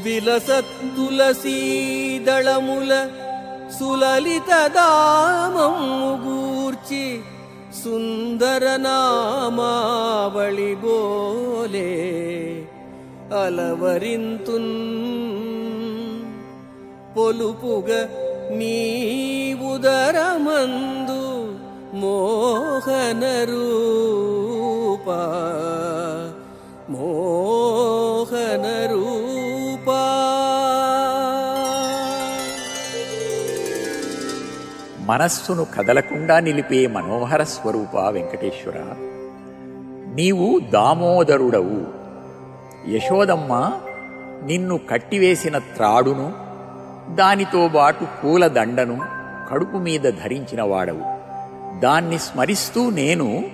విలసత్తులసీదళముల సులలితదామము గూర్చి సుందర నామావళి బోలే అలవరింతున్ పొలుపుగ నీ ఉదరమందు మోహన రూపా మోహన రూపా. మనస్సును కదలకుండా నిలిపే మనోహర స్వరూప వెంకటేశ్వర, నీవు దామోదరుడవు. యశోదమ్మ నిన్ను కట్టివేసిన త్రాడును దానితో బాటు పూలదండను కడుపు మీద ధరించిన వాడవు. దాన్ని స్మరిస్తూ నేను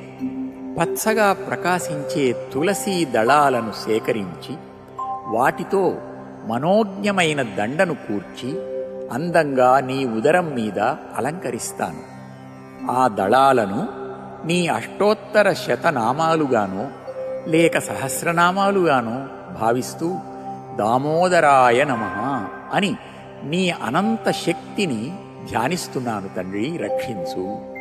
పచ్చగా ప్రకాశించే తులసీ దళాలను సేకరించి వాటితో మనోజ్ఞమైన దండను కూర్చి అందంగా నీ ఉదరం మీద అలంకరిస్తాను. ఆ దళాలను నీ అష్టోత్తర శతనామాలుగానో లేక సహస్రనామాలుగానో భావిస్తూ దామోదరాయ నమః అని నీ అనంత శక్తిని ధ్యానిస్తున్నాను. తండ్రి, రక్షించు.